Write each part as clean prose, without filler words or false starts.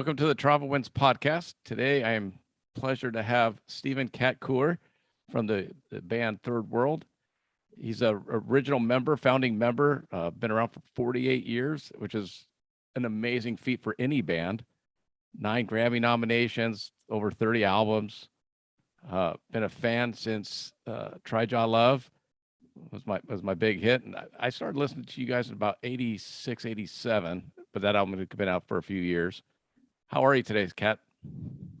Welcome to the Travel Winds podcast. Today, I am pleasure to have Stephen Cat Coore from the band Third World. He's a original member, founding member, been around for 48 years, which is an amazing feat for any band. 9 Grammy nominations, over 30 albums. Been a fan since Try Jaw Love was my big hit. And I started listening to you guys in about 86, 87, but that album had been out for a few years. How are you today, Cat?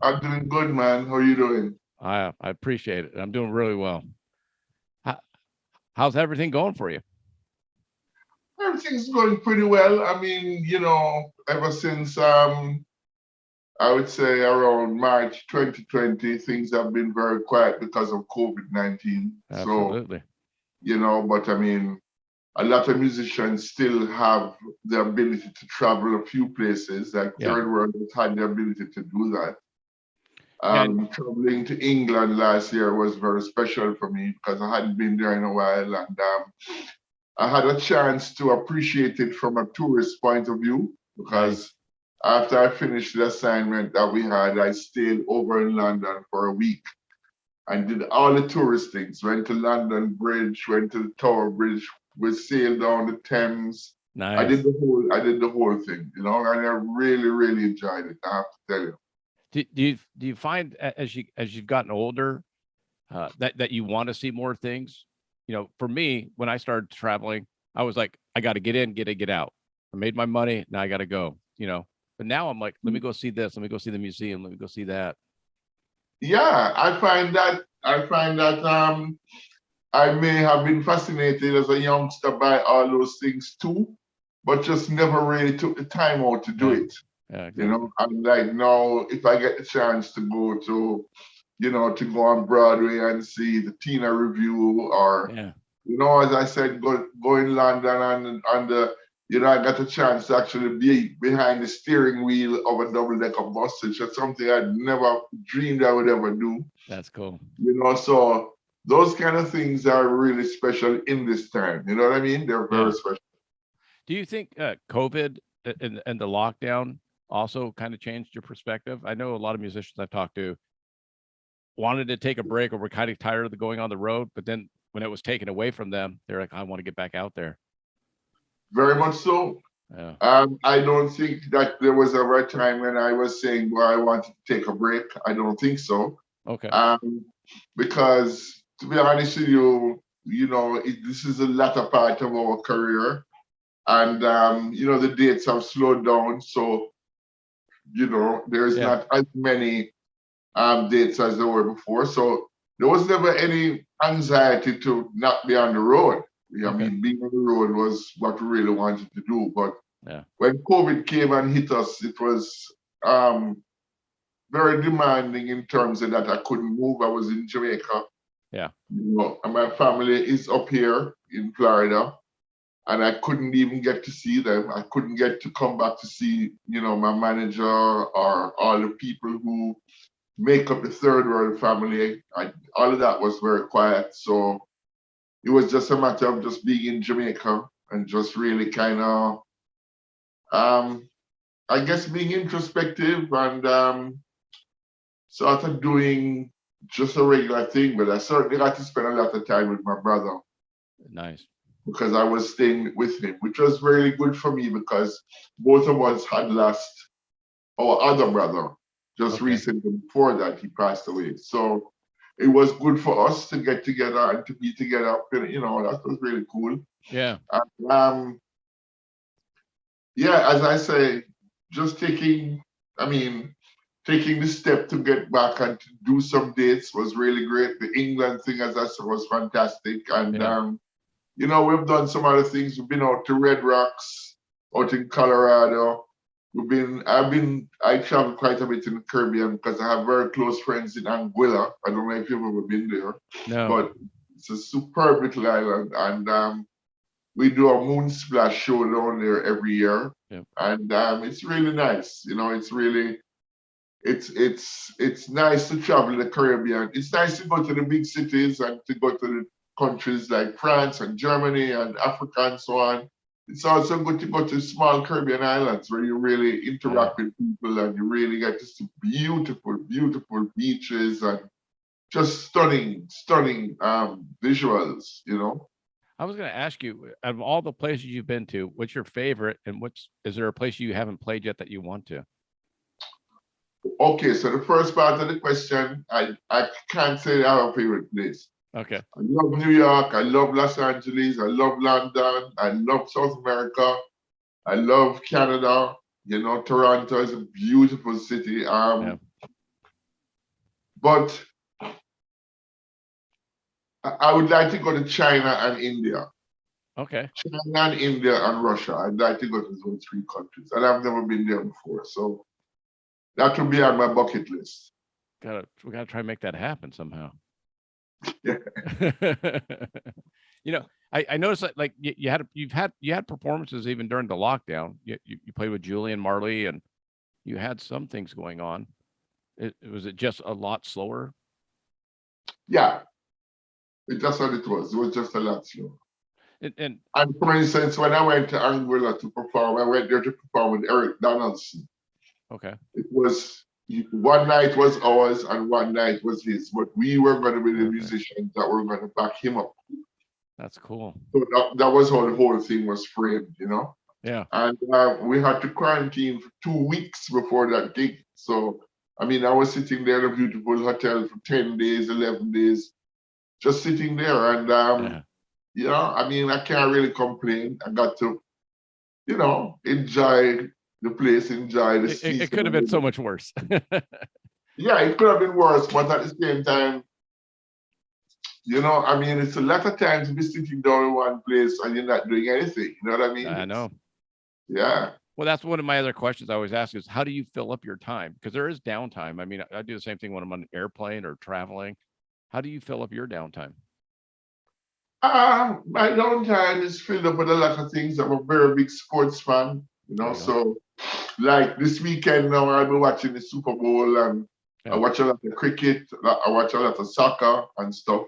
I'm doing good, man. How are you doing? I appreciate it. I'm doing really well. How's everything going for you? Everything's going pretty well. I mean, ever since I would say around March 2020, things have been very quiet because of COVID-19. Absolutely. So, but I mean, a lot of musicians still have the ability to travel a few places. Like Third World has had the ability to do that. Traveling to England last year was very special for me because I hadn't been there in a while, and I had a chance to appreciate it from a tourist point of view because after I finished the assignment that we had, I stayed over in London for a week and did all the tourist things. Went to London Bridge, went to the Tower Bridge, we sailed down the Thames. Nice. I did the whole thing, and I really, really enjoyed it, I have to tell you. Do you find as you've gotten older that you want to see more things? For me, when I started traveling, I was like, I got to get in, get out. I made my money, now I got to go. But now I'm like, let me go see this, let me go see the museum, let me go see that. Yeah, I find that I may have been fascinated as a youngster by all those things too, but just never really took the time out to do it. Yeah, exactly. I'm like, now if I get the chance to go to, to go on Broadway and see the Tina Review, or, as I said, go in London and I got a chance to actually be behind the steering wheel of a double-decker bus, which is something I'd never dreamed I would ever do. That's cool. So those kind of things are really special in this time. You know what I mean? They're very special. Do you think COVID and the lockdown also kind of changed your perspective? I know a lot of musicians I've talked to wanted to take a break or were kind of tired of going on the road, but then when it was taken away from them, they're like, I want to get back out there. Very much so. Yeah. I don't think that there was ever a time when I was saying, well, I wanted to take a break. I don't think so. Okay. Because to be honest with you, this is the latter part of our career. And, the dates have slowed down. So, there's not as many dates as there were before. So there was never any anxiety to not be on the road. I mean, being on the road was what we really wanted to do. But when COVID came and hit us, it was very demanding in terms of that I couldn't move. I was in Jamaica. Yeah. And my family is up here in Florida. And I couldn't even get to see them. I couldn't get to come back to see, my manager or all the people who make up the Third World family. All of that was very quiet. So it was just a matter of just being in Jamaica and just really kind of, I guess, being introspective and sort of doing just a regular thing. But I certainly got to spend a lot of time with my brother. Nice. Because I was staying with him, which was really good for me because both of us had lost our other brother just recently. Before that, he passed away. So it was good for us to get together and to be together. That was really cool. Yeah. And, as I say, just taking the step to get back and to do some dates was really great. The England thing, as I said, was fantastic. And, we've done some other things. We've been out to Red Rocks, out in Colorado. I travel quite a bit in the Caribbean because I have very close friends in Anguilla. I don't know if you've ever been there. No. But it's a superb little island. And we do a moon splash show down there every year. Yep. And it's really nice. It's nice to travel in the Caribbean. It's nice to go to the big cities and to go to the countries like France and Germany and Africa and so on. it's also good to go to small Caribbean islands where you really interact with people and you really get to see beautiful, beautiful beaches and just stunning, stunning visuals, you know. I was going to ask you, out of all the places you've been to, what's your favorite, and is there a place you haven't played yet that you want to? Okay, so the first part of the question, I can't say I have a favorite place. Okay. I love New York, I love Los Angeles, I love London, I love South America, I love Canada. You know, Toronto is a beautiful city. But I would like to go to China and India. Okay. China and India and Russia. I'd like to go to those three countries. And I've never been there before. So that will be on my bucket list. We gotta try and make that happen somehow. Yeah. You know, I noticed that like you had performances even during the lockdown. You played with Julian Marley and you had some things going on. Was it just a lot slower? Yeah. It's just what it was. It was just a lot slower. And for instance, when I went to Angola to perform, I went there to perform with Eric Donaldson. Okay. It was one night was ours and one night was his, but we were going to be the musicians that were going to back him up. That's cool. So that was how the whole thing was framed, you know? Yeah. And we had to quarantine for 2 weeks before that gig. So, I mean, I was sitting there in a beautiful hotel for 10 days, 11 days, just sitting there. And, you know, I mean, I can't really complain. I got to, you know, enjoy the place, enjoy the season. It could have been so much worse. Yeah, it could have been worse, but at the same time, you know, I mean, it's a lot of times to be sitting down in one place and you're not doing anything. You know what I mean? I know. Yeah. Well, that's one of my other questions I always ask is how do you fill up your time? Because there is downtime. I mean, I do the same thing when I'm on an airplane or traveling. How do you fill up your downtime? My downtime is filled up with a lot of things. I'm a very big sports fan, you know. So, like this weekend now, I'll be watching the Super Bowl and I watch a lot of cricket. I watch a lot of soccer and stuff.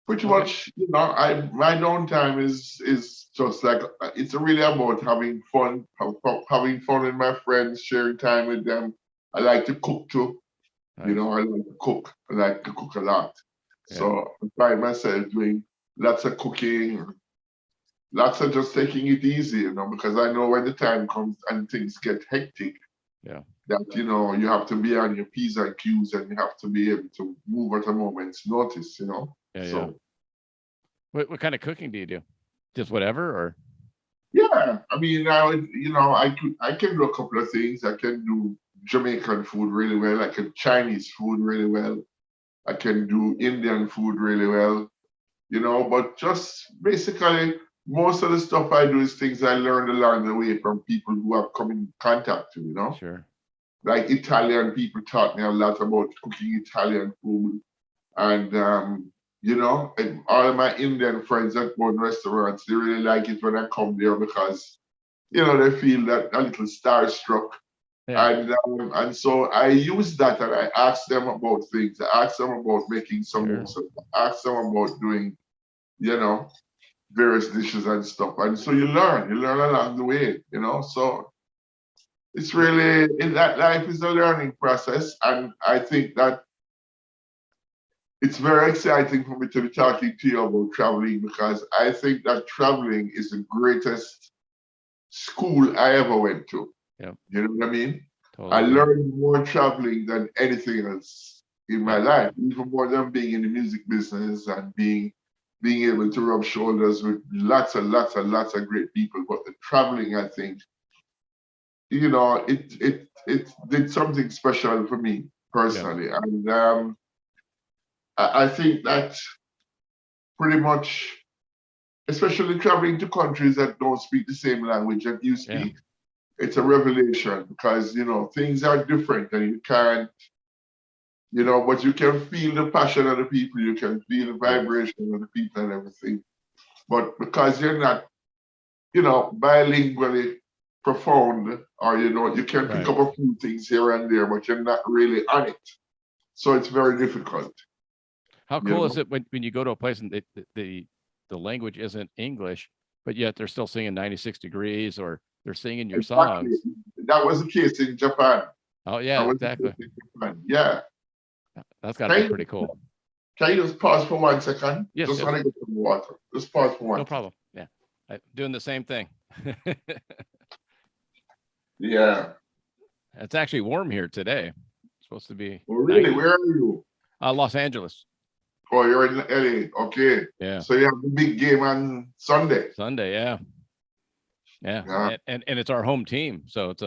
Pretty much, you know, my downtime is just like it's really about having fun, having fun with my friends, sharing time with them. I like to cook too. Nice. You know, I like to cook. I like to cook a lot. Yeah. So I find myself doing lots of cooking, lots of just taking it easy, you know, because I know when the time comes and things get hectic, that, you know, you have to be on your P's and Q's and you have to be able to move at a moment's notice, you know. What kind of cooking do you do? Just whatever, or? Yeah, I mean, I can do a couple of things. I can do Jamaican food really well. I can Chinese food really well. I can do Indian food really well, you know, but just basically most of the stuff I do is things I learned along the way from people who have come in contact with, you know. Sure. Like Italian people taught me a lot about cooking Italian food. And, you know, and all of my Indian friends that own restaurants, they really like it when I come there because, you know, they feel that a little starstruck. Yeah. And so I use that and I ask them about things. I ask them about making samosas. I ask them about doing, you know, various dishes and stuff. And so you learn along the way, you know. So it's really, in that life is a learning process. And I think that it's very exciting for me to be talking to you about traveling because I think that traveling is the greatest school I ever went to. Yeah. You know what I mean? Totally. I learned more traveling than anything else in my life, even more than being in the music business and being able to rub shoulders with lots and lots of great people. But the traveling, I think, you know, it did something special for me personally. Yeah. And I think that pretty much, especially traveling to countries that don't speak the same language that you speak, it's a revelation because, you know, things are different and you can't, you know, but you can feel the passion of the people, you can feel the vibration of the people and everything. But because you're not, you know, bilingually profound, or, you know, you can pick up a few things here and there, but you're not really on it. So it's very difficult. How cool is it when you go to a place and the the language isn't English, but yet they're still singing 96 Degrees, or they're singing your Exactly. songs. That was the case in Japan. Oh yeah, exactly. Yeah. That's got to be pretty cool. Can you just pause for 1 second? Yes. Just want to get some water. Just pause for 1 No problem. Yeah. I'm doing the same thing. Yeah. It's actually warm here today. It's supposed to be. Oh, really? 90. Where are you? Los Angeles. Oh, you're in LA. Okay. Yeah. So you have the big game on Sunday. Sunday, yeah. Yeah. And it's our home team. So it's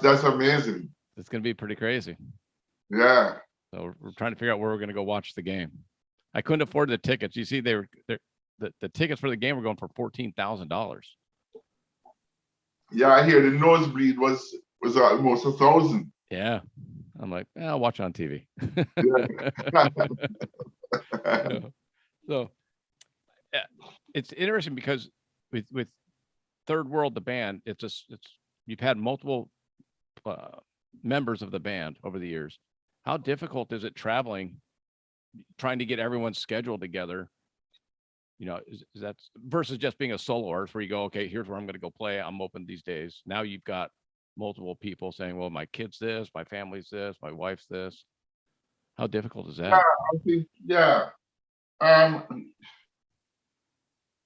that's amazing. It's gonna be pretty crazy. Yeah. So we're trying to figure out where we're gonna go watch the game. I couldn't afford the tickets. You see, the tickets for the game were going for $14,000. Yeah, I hear the nosebleed was almost 1,000. Yeah. I'm like, I'll watch on TV. So it's interesting because with Third World, the band, you've had multiple members of the band over the years. How difficult is it traveling, trying to get everyone's schedule together? Is that versus just being a solo artist where you go, okay, here's where I'm going to go play. I'm open these days. Now you've got multiple people saying, well, my kid's this, my family's this, my wife's this. How difficult is that? I think,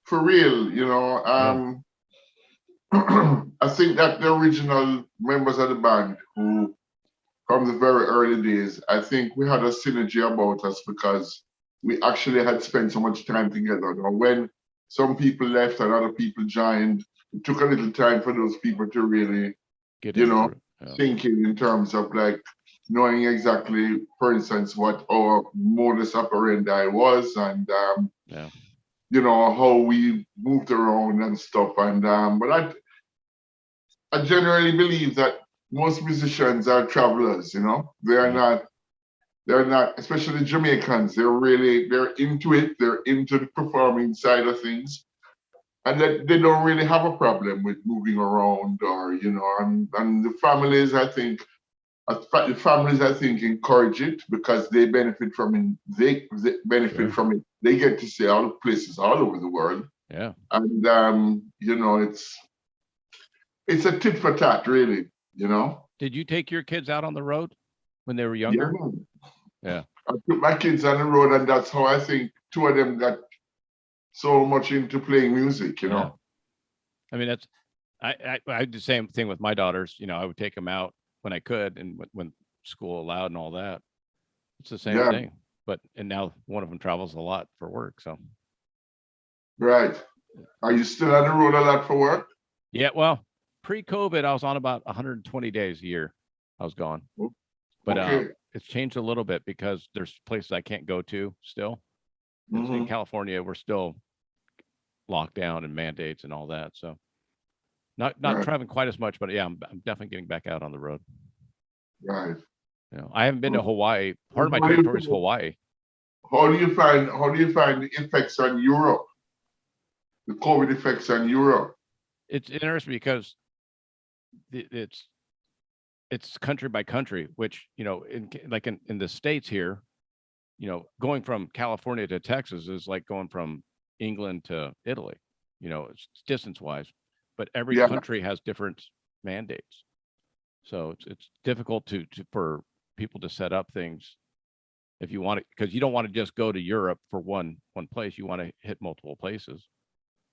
for real, I think that the original members of the band who, from the very early days, I think we had a synergy about us because we actually had spent so much time together. Now, when some people left and other people joined, it took a little time for those people to really, think in terms of like knowing exactly, for instance, what our modus operandi was and, how we moved around and stuff. And but I generally believe that most musicians are travelers. They're not, especially Jamaicans. They're into it. They're into the performing side of things, and that they don't really have a problem with moving around, or and the families. The families, I think, encourage it because they benefit from it. They benefit from it. They get to see all places all over the world. Yeah. And it's a tit for tat, really. Did you take your kids out on the road when they were younger? Yeah. I took my kids on the road, and that's how I think two of them got so much into playing music. I mean, I did the same thing with my daughters. I would take them out when I could, and when school allowed and all that. It's the same thing. And now one of them travels a lot for work. So. Right. Are you still on the road a lot for work? Yeah. Well, pre-COVID, I was on about 120 days a year. I was gone, but it's changed a little bit because there's places I can't go to still. In California, we're still locked down and mandates and all that. So not traveling quite as much, but yeah, I'm definitely getting back out on the road. Right. I haven't been to Hawaii. Part of my territory is Hawaii. How do you find the effects on Europe? The COVID effects on Europe? It's interesting because it's country by country, which, in the States here, going from California to Texas is like going from England to Italy, it's distance wise, but every country has different mandates. So it's difficult for people to set up things if you want to, because you don't want to just go to Europe for one place. You want to hit multiple places.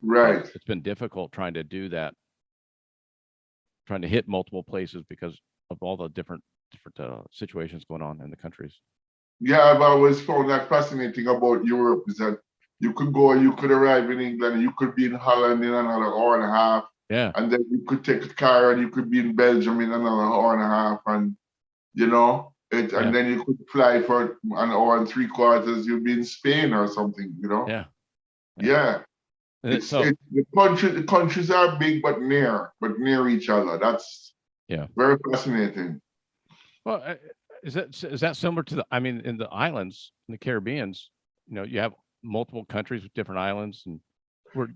Right. But it's been difficult trying to do that, trying to hit multiple places because of all the different situations going on in the countries. Yeah, I've always found that fascinating about Europe is that you could arrive in England, and you could be in Holland in another hour and a half. Yeah. And then you could take a car and you could be in Belgium in another hour and a half, and and then you could fly for an hour and 3/4. You'd be in Spain or something, Yeah. The countries are big but near each other. That's very fascinating. Well, is that similar to in the islands, in the Caribbeans, you have multiple countries with different islands, and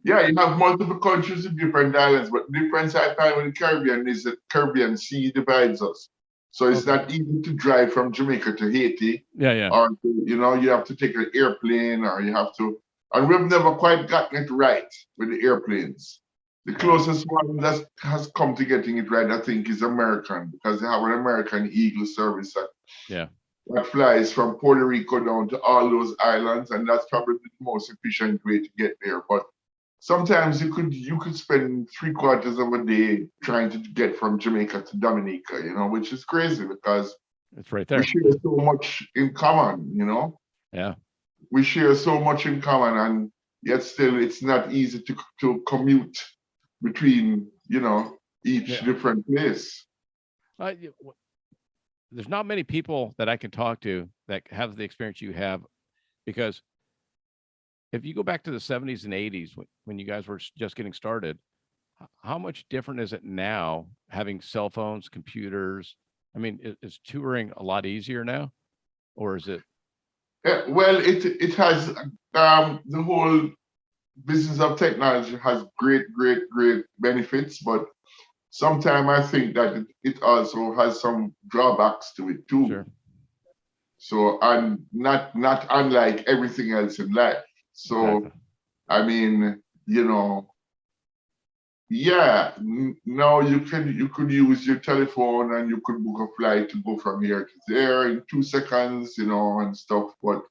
you have multiple countries with different islands, but the difference I find with the Caribbean is that Caribbean Sea divides us. So it's not easy to drive from Jamaica to Haiti. Yeah. Or you have to take an airplane, or you have to And we've never quite gotten it right with the airplanes. The closest one that has come to getting it right, I think, is American, because they have an American Eagle service that flies from Puerto Rico down to all those islands, and that's probably the most efficient way to get there. But sometimes you could spend 3/4 of a day trying to get from Jamaica to Dominica, which is crazy because it's right there. We share so much in common, Yeah. We share so much in common, and yet still it's not easy to commute between, each different place. There's not many people that I can talk to that have the experience you have, because if you go back to the 70s and 80s when you guys were just getting started, how much different is it now having cell phones, computers? I mean, is touring a lot easier now, or is it? Well, it has the whole business of technology has great benefits, but sometimes I think that it also has some drawbacks to it too. Sure. So, and not unlike everything else in life. So, exactly. I mean, now you could use your telephone and you could book a flight to go from here to there in 2 seconds, and stuff. But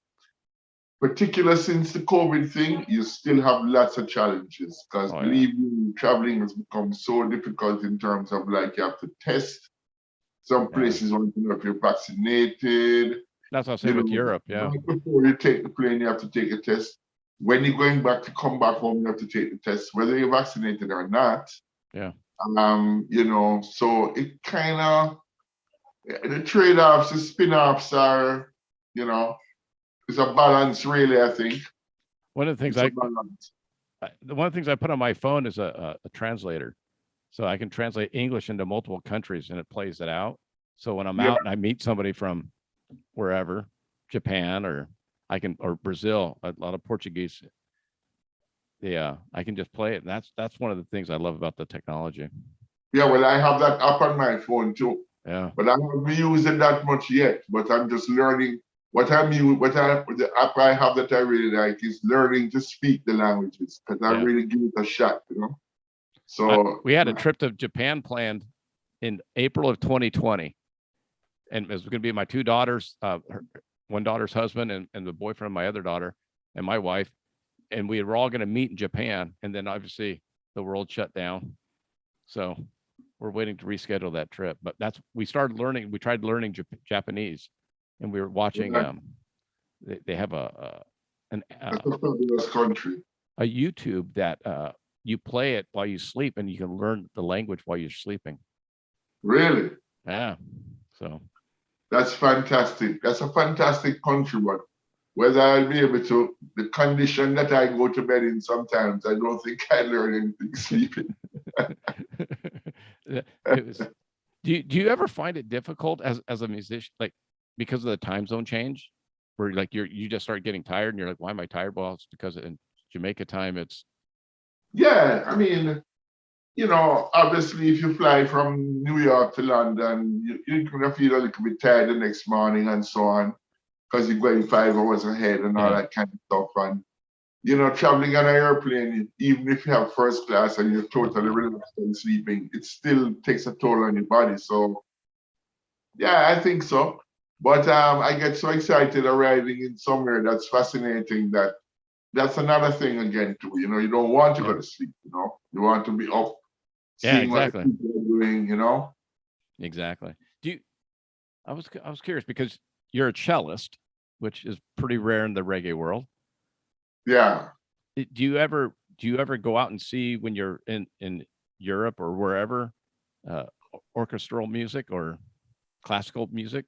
particular since the COVID thing, you still have lots of challenges, because believe me, traveling has become so difficult in terms of, like, you have to test. Some places want to know if you're vaccinated. That's what I say with Europe. Yeah. Right before you take the plane, you have to take a test. When you're going back to come back home, you have to take the test, whether you're vaccinated or not. Yeah. So it kind of, the trade-offs, the spin-offs are, it's a balance, really, I think. One of the things I put on my phone is a translator. So I can translate English into multiple countries and it plays it out. So when I'm out and I meet somebody from wherever, Japan or Brazil, a lot of Portuguese. Yeah, I can just play it. And that's one of the things I love about the technology. Yeah, well, I have that app on my phone too. Yeah. But I haven't used it that much yet. But I'm just learning. The app I have that I really like is learning to speak the languages, because I really give it a shot, So we had a trip to Japan planned in April of 2020, and it was going to be my 2 daughters, one daughter's husband and the boyfriend of my other daughter and my wife, and we were all going to meet in Japan, and then obviously the world shut down, so we're waiting to reschedule that trip. But we tried learning Japanese, and we were watching they have a fabulous country, a YouTube that you play it while you sleep, and you can learn the language while you're sleeping. Really? Yeah. So that's fantastic. That's a fantastic country, but whether I'll be able to, the condition that I go to bed in sometimes, I don't think I learn anything sleeping. Do you ever find it difficult as a musician, like, because of the time zone change, where like you just start getting tired and you're like, why am I tired? Well, it's because in Jamaica time it's. Yeah, I mean, obviously if you fly from New York to London, you're gonna feel a little bit tired the next morning and so on, because you're going 5 hours ahead and all that kind of stuff. And traveling on an airplane, even if you have first class and you're totally relaxed and sleeping, it still takes a toll on your body. So yeah, I think so. But I get so excited arriving in somewhere that's fascinating, that's another thing again too. You don't want to go to sleep, you want to be up, seeing what people are doing, Exactly. I was curious, because you're a cellist, which is pretty rare in the reggae world. Yeah. Do you ever go out and see, when you're in Europe or wherever, orchestral music or classical music?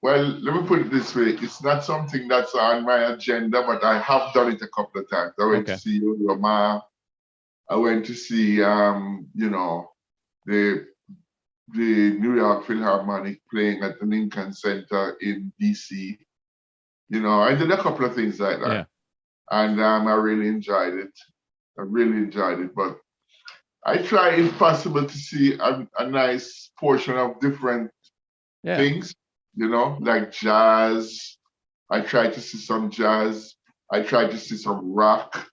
Well, let me put it this way. It's not something that's on my agenda, but I have done it a couple of times. I went to see Yoma. I went to see, the New York Philharmonic playing at the Lincoln Center in DC. I did a couple of things like that. Yeah. And I really enjoyed it. But I try, if possible, to see a nice portion of different things, like jazz. I try to see some jazz. I try to see some rock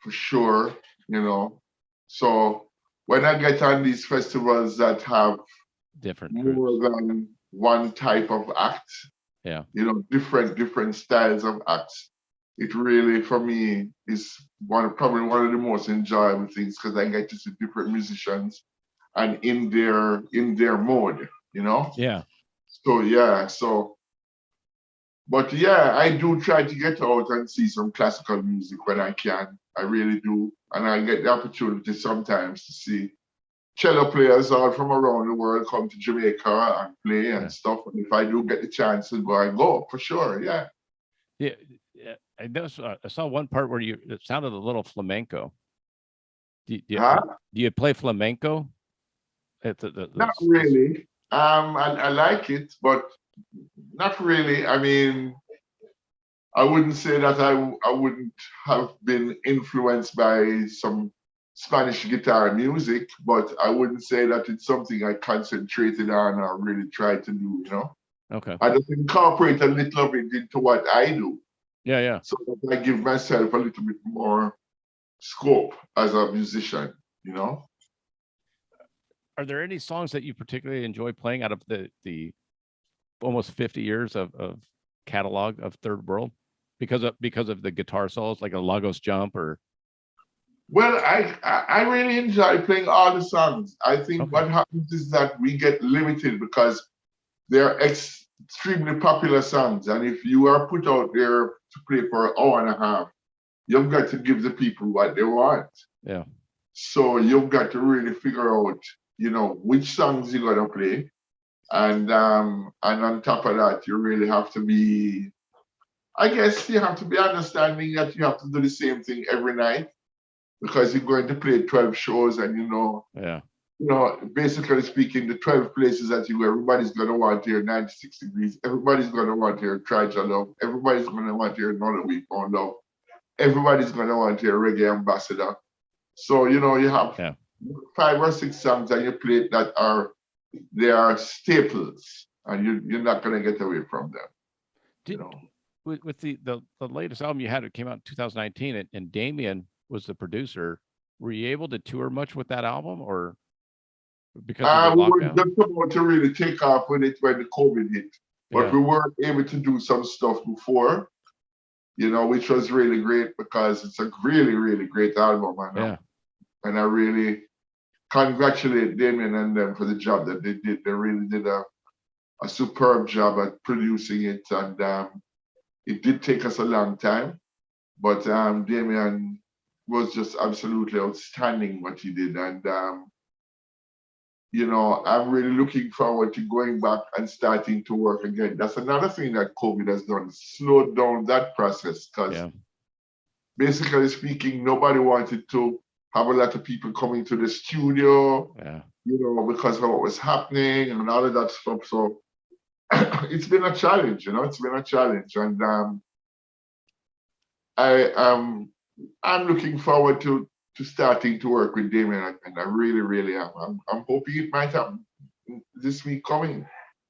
for sure, you know. So when I get on these festivals that have Different more groups. than one type of act, Yeah. you know, different styles of acts, it really for me is probably one of the most enjoyable things because I get to see different musicians and in their mode, you know. Yeah. So yeah, but yeah, I do try to get out and see some classical music when I can. I really do. And I get the opportunity sometimes to see cello players all from around the world come to Jamaica and play Yeah. and stuff. And if I do get the chance to go, I go for sure. Yeah. Yeah. I noticed, I saw one part where it sounded a little flamenco. Huh? Do you play flamenco? Not really. I like it, but not really. I mean, I wouldn't say that I wouldn't have been influenced by some Spanish guitar music, but I wouldn't say that it's something I concentrated on or really tried to do, you know. Okay. I just incorporate a little of it into what I do. Yeah. Yeah. So that I give myself a little bit more scope as a musician, you know. Are there any songs that you particularly enjoy playing out of the almost 50 years of catalog of Third World because of the guitar solos like a Lagos Jump or Well, I really enjoy playing all the songs. I think okay. what happens is that we get limited because they're extremely popular songs. And if you are put out there to play for an hour and a half, you've got to give the people what they want. Yeah. So you've got to really figure out, you know, which songs you're gonna play. And on top of that, you really have to be, I guess you have to be understanding that you have to do the same thing every night because you're going to play 12 shows and Yeah. basically speaking, the 12 places that you go, everybody's going to want to hear 96 Degrees. Everybody's going to want to hear Try to Love. Everybody's going to want to hear Another Week on Love. Everybody's going to want to hear Reggae Ambassador. So, you have 5 or 6 songs that you play that they are staples and you're not going to get away from them. With the latest album you had, it came out in 2019 and Damien was the producer. Were you able to tour much with that album or because of the We were lockdown? just about to really take off when the COVID hit. But we weren't able to do some stuff before, which was really great because it's a really, really great album. And I really congratulate Damien and them for the job that they did. They really did a superb job at producing it. And it did take us a long time. But Damien was just absolutely outstanding what he did. And, I'm really looking forward to going back and starting to work again. That's another thing that COVID has done, slowed down that process because basically speaking, nobody wanted to have a lot of people coming to the studio, because of what was happening and all of that stuff. So it's been a challenge, it's been a challenge. And I'm looking forward to starting to work with Damien, and I really, really am. I'm hoping it might happen this week coming.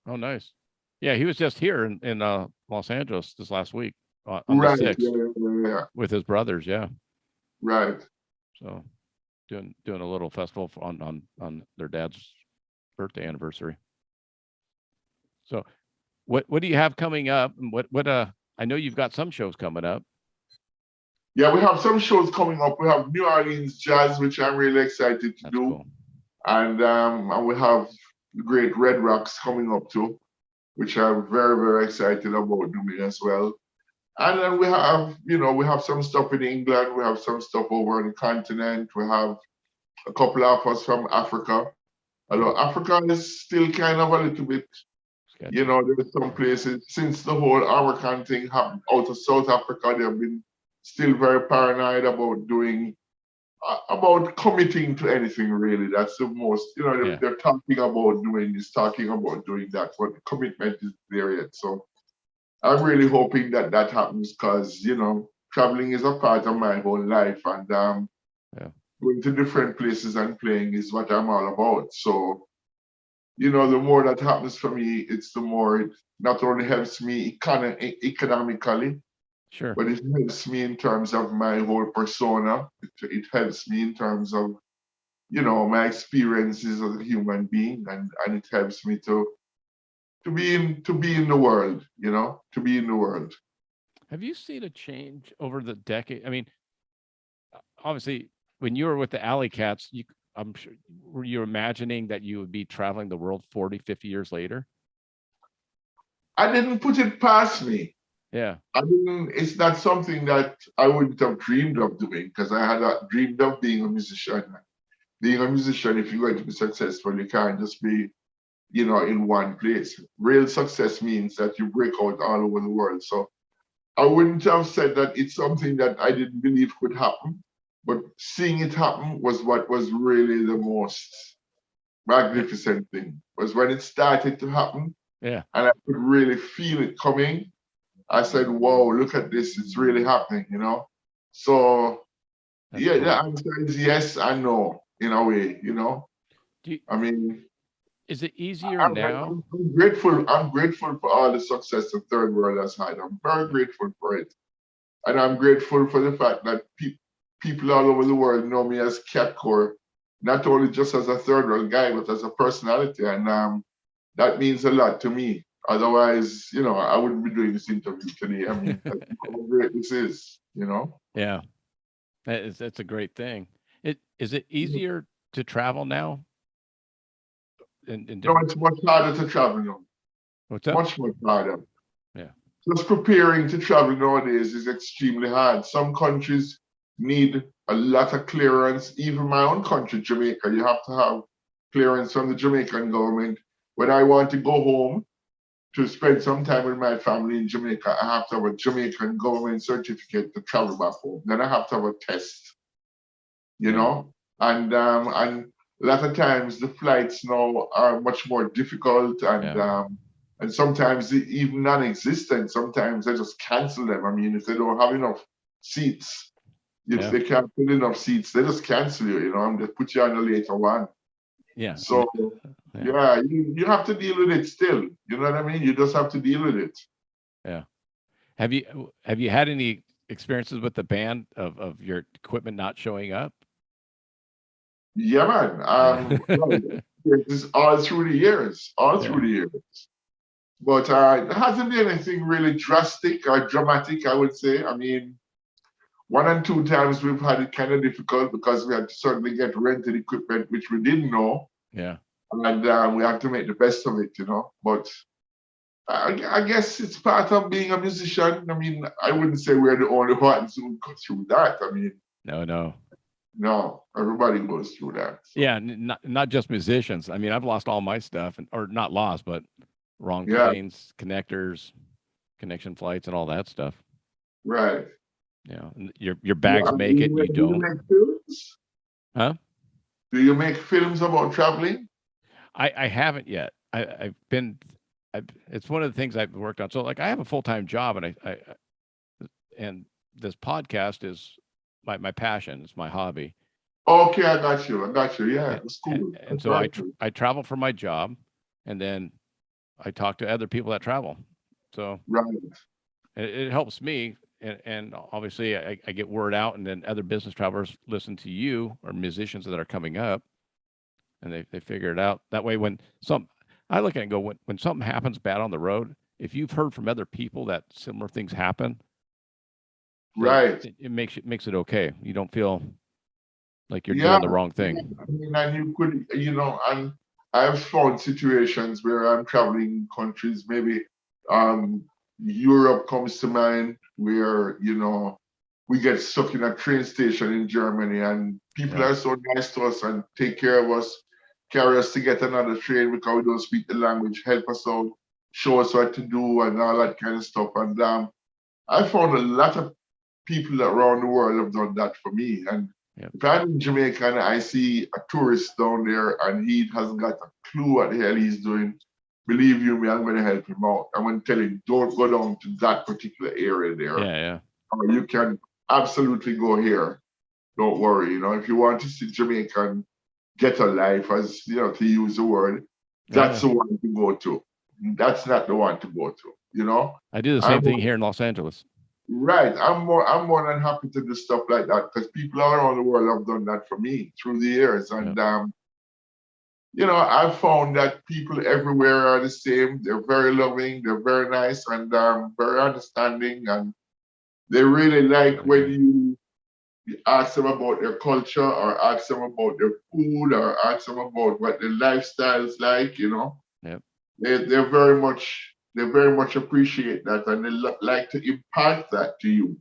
Oh, nice. Yeah, he was just here in Los Angeles this last week on right, the 6th with his brothers. Yeah. Right. So doing a little festival on their dad's birthday anniversary. So what do you have coming up? And what I know you've got some shows coming up. Yeah, we have some shows coming up. We have New Orleans Jazz, which I'm really excited to do. Cool. And we have the great Red Rocks coming up too, which I'm very, very excited about doing as well. And then we have some stuff in England. We have some stuff over on the continent. We have a couple of us from Africa. Although Africa is still kind of a little bit, there's some places, since the whole American thing happened out of South Africa, they've been still very paranoid about committing to anything really. That's the most, they're talking about doing this, talking about doing that, but the commitment is there yet. So I'm really hoping that happens because, traveling is a part of my whole life and going to different places and playing is what I'm all about. So, the more that happens for me, it's the more it not only helps me economically, Sure. but it helps me in terms of my whole persona. It helps me in terms of, my experiences as a human being, and it helps me to be in the world, to be in the world. Have you seen a change over the decade? I mean, obviously, when you were with the Alley Cats, I'm sure, were you imagining that you would be traveling the world 40, 50 years later? I didn't put it past me. Yeah. It's not something that I wouldn't have dreamed of doing, because I had dreamed of being a musician. Being a musician, if you're going to be successful, you can't just be, in one place. Real success means that you break out all over the world. So I wouldn't have said that it's something that I didn't believe could happen, but seeing it happen was what was really the most magnificent thing, was when it started to happen. Yeah. And I could really feel it coming. I said, whoa, look at this, it's really happening, So That's yeah, cool. the answer is yes and no, in a way, I mean, is it easier now? I'm grateful. I'm grateful for all the success the third world has had. I'm very grateful for it. And I'm grateful for the fact that people all over the world know me as Cat Coore, not only just as a third world guy, but as a personality. And that means a lot to me. Otherwise, I wouldn't be doing this interview today. I mean, that's how great this is, Yeah. That's a great thing. Is it easier to travel now? No, it's much harder to travel now. What's up? Much, much harder. Yeah. Just preparing to travel nowadays is extremely hard. Some countries need a lot of clearance. Even my own country, Jamaica, you have to have clearance from the Jamaican government. When I want to go home to spend some time with my family in Jamaica, I have to have a Jamaican government certificate to travel back home. Then I have to have a test, and a lot of times the flights now are much more difficult, and sometimes even non-existent. Sometimes they just cancel them. I mean, if they don't have enough seats, if they can't fill enough seats, they just cancel you, and they put you on a later one. Yeah. So yeah, you have to deal with it still. You know what I mean? You just have to deal with it. Yeah. Have you had any experiences with the band of your equipment not showing up? Yeah, man. This is all through the years, But there hasn't been anything really drastic or dramatic, I would say. I mean, one and two times we've had it kind of difficult because we had to suddenly get rented equipment, which we didn't know. Yeah. And we have to make the best of it, But I guess it's part of being a musician. I mean, I wouldn't say we're the only ones who go through that. I mean, no, everybody goes through that. So. Yeah, not just musicians. I mean, I've lost all my stuff, or not lost, but wrong planes, connectors, connection flights, and all that stuff. Right. Yeah, your bags make it. You don't. Do you make films? Huh? Do you make films about traveling? I haven't yet. It's one of the things I've worked on. So like I have a full-time job, and this podcast is my passion. It's my hobby. Okay, I got you. Yeah, it's cool. And so I travel for my job, and then I talk to other people that travel. So it helps me, and obviously I get word out, and then other business travelers listen to you, or musicians that are coming up, and they figure it out. That way, I look at it and go, when something happens bad on the road, if you've heard from other people that similar things happen, it makes it okay. You don't feel like you're doing the wrong thing. I mean, and you could, and I've found situations where I'm traveling countries, maybe Europe comes to mind, where, we get stuck in a train station in Germany, and people are so nice to us and take care of us, carry us to get another train because we don't speak the language, help us out, show us what to do, and all that kind of stuff. And I found a lot of people around the world have done that for me. And if I'm in Jamaica and I see a tourist down there and he hasn't got a clue what the hell he's doing, believe you me, I'm going to help him out. I'm going to tell him, don't go down to that particular area there. Or you can absolutely go here. Don't worry. If you want to see Jamaica and get a life, as to use the word, that's the one to go to. That's not the one to go to. I do the same thing here in Los Angeles. Right. I'm more than happy to do stuff like that because people all around the world have done that for me through the years. And I've found that people everywhere are the same. They're very loving, they're very nice, and very understanding. And they really like when you ask them about their culture or ask them about their food or ask them about what their lifestyle's like. Yep. They very much appreciate that, and they like to impart that to you.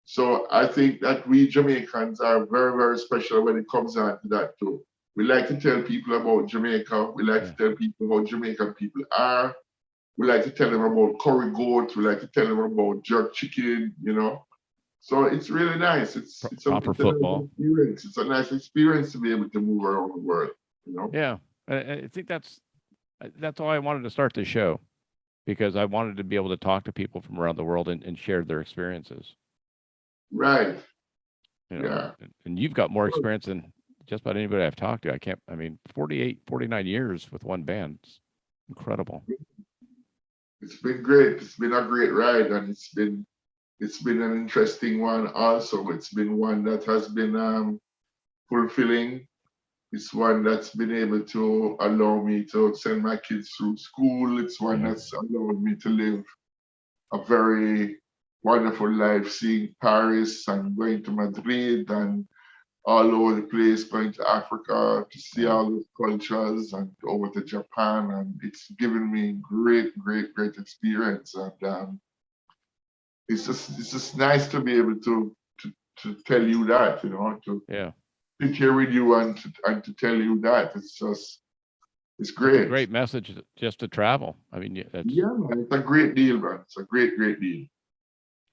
So I think that we Jamaicans are very, very special when it comes down to that too. We like to tell people about Jamaica. We like to tell people how Jamaican people are. We like to tell them about curry goat. We like to tell them about jerk chicken. So it's really nice. It's Proper a nice football. experience. It's a nice experience to be able to move around the world. Yeah, I think that's why I wanted to start this show, because I wanted to be able to talk to people from around the world and share their experiences. Right. Yeah. And you've got more experience than just about anybody I've talked to. 48, 49 years with one band. It's incredible. It's been great. It's been a great ride, and it's been an interesting one also. It's been one that has been fulfilling. It's one that's been able to allow me to send my kids through school. It's one that's allowed me to live a very wonderful life, seeing Paris and going to Madrid and all over the place, going to Africa to see all those cultures and over to Japan. And it's given me great, great, great experience. And it's just nice to be able to tell you that, to sit here with you and to tell you that. It's great. It's a great message just to travel. I mean, man, it's a great deal, man. It's a great, great deal.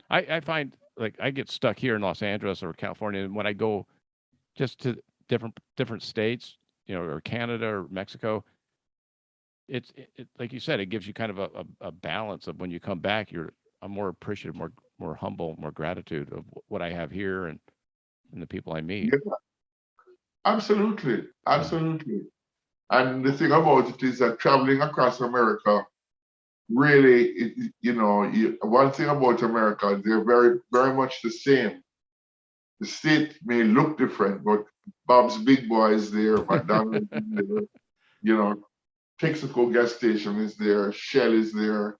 I find, like, I get stuck here in Los Angeles or California, and when I go just to different states, or Canada or Mexico, it like you said, it gives you kind of a balance of when you come back, I'm more appreciative, more humble, more gratitude of what I have here and the people I meet. Yeah, absolutely. And the thing about it is that traveling across America, really, one thing about America, they're very, very much the same. The state may look different, but Bob's Big Boy is there, McDonald's is there, Texaco gas station is there, Shell is there,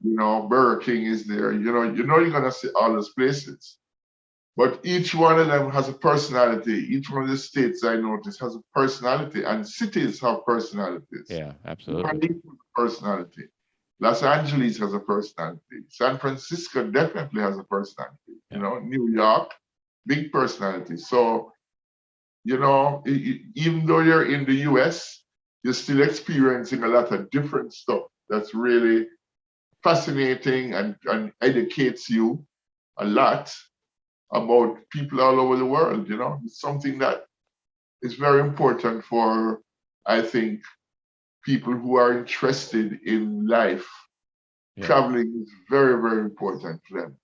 Burger King is there. You're gonna see all those places. But each one of them has a personality. Each one of the states I notice has a personality, and cities have personalities. Yeah, absolutely. Personality. Los Angeles has a personality. San Francisco definitely has a personality. New York, big personality. So, even though you're in the US, you're still experiencing a lot of different stuff that's really fascinating and educates you a lot about people all over the world. It's something that is very important for, I think, people who are interested in life. Traveling is very, very important for them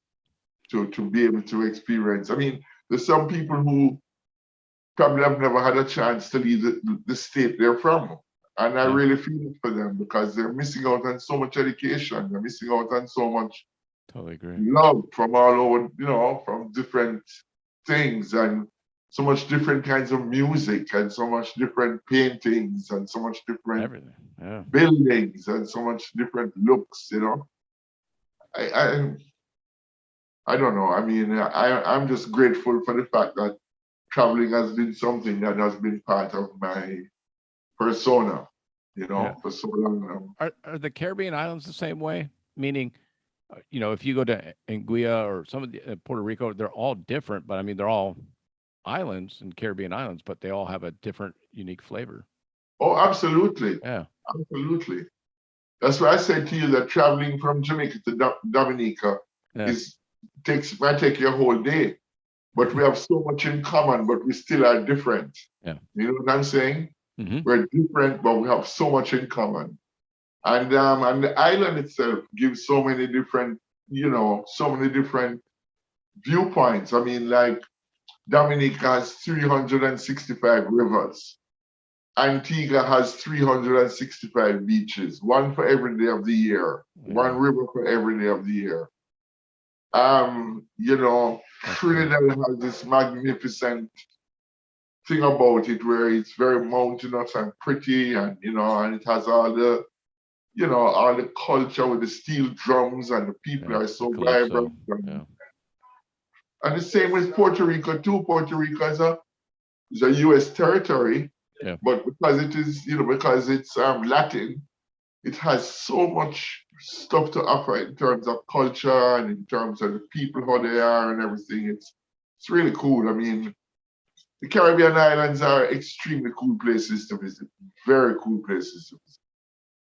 to be able to experience. I mean, there's some people who probably have never had a chance to leave the state they're from. And I really feel it for them because they're missing out on so much education. They're missing out on so much love from all over, from different things and so much different kinds of music and so much different paintings and so much different buildings and so much different looks. I don't know. I mean, I'm just grateful for the fact that traveling has been something that has been part of my persona, for so long now. Are the Caribbean islands the same way? Meaning, if you go to Anguilla or some of the Puerto Rico, they're all different, but I mean, they're all islands and Caribbean islands, but they all have a different, unique flavor. Oh, absolutely. Yeah. Absolutely. That's why I said to you that traveling from Jamaica to Dominica might take you a whole day. But we have so much in common, but we still are different. Yeah. You know what I'm saying? Mm-hmm. We're different, but we have so much in common. And the island itself gives so many different, viewpoints. I mean, like Dominica has 365 rivers. Antigua has 365 beaches, one for every day of the year, one river for every day of the year. You know, Trinidad has this magnificent thing about it where it's very mountainous and pretty, and you know, and it has all the, you know, all the culture with the steel drums, and the people are so vibrant. And the same with Puerto Rico too. Puerto Rico is a U.S. territory, but because it is, you know, because it's Latin, it has so much stuff to offer in terms of culture and in terms of the people, how they are and everything. It's really cool. I mean, the Caribbean islands are extremely cool places to visit. Very cool places to visit.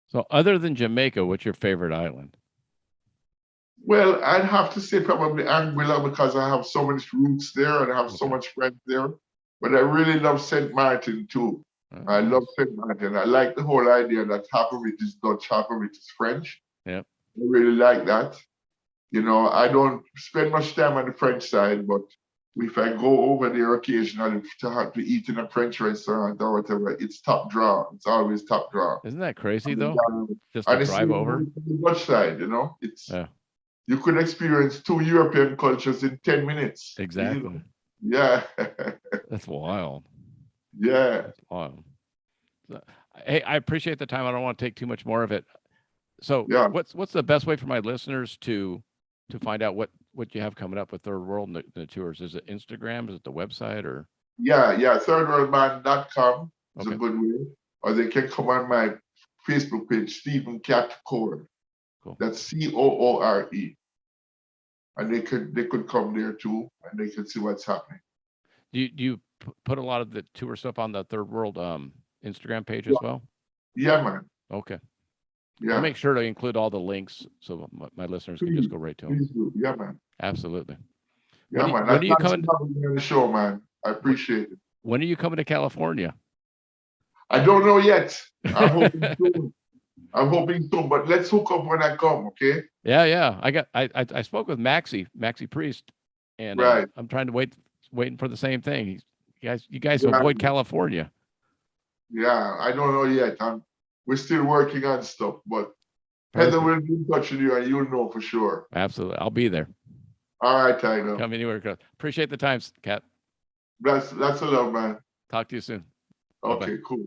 So other than Jamaica, what's your favorite island? Well, I'd have to say probably Anguilla because I have so many roots there and I have so much friends there. But I really love St. Martin too. I love St. Martin. I like the whole idea that half of it is Dutch, half of it is French. Yeah. I really like that. You know, I don't spend much time on the French side, but if I go over there occasionally to have to eat in a French restaurant or whatever, it's top draw. It's always top draw. Isn't that crazy though? Just to drive over? On the Dutch side, you know, it's you could experience 2 European cultures in 10 minutes. Exactly. You know? Yeah. That's wild. Yeah. That's wild. Hey, I appreciate the time. I don't want to take too much more of it. So what's the best way for my listeners to find out what you have coming up with Third World and the tours? Is it Instagram? Is it the website or? Yeah, thirdworldman.com is a good way. Or they can come on my Facebook page, Stephen Cat Coore. Cool. That's Coore. And they could come there too, and they could see what's happening. Do you put a lot of the tour stuff on the Third World Instagram page as well? Yeah, man. Okay. Yeah. I'll make sure to include all the links so my listeners can just go right to them. Please do. Yeah, man. Absolutely. Yeah, man. When are you coming on the show, man? I appreciate it. When are you coming to California? I don't know yet. I'm hoping soon. I'm hoping soon, but let's hook up when I come, okay? Yeah. I spoke with Maxie Priest, and I'm trying to waiting for the same thing. You guys avoid California. Yeah, I don't know yet. We're still working on stuff, but Heather will be in touch with you, and you'll know for sure. Absolutely, I'll be there. All right, Tiger. Come anywhere. Appreciate the time, Kat. That's a love, man. Talk to you soon. Okay, cool.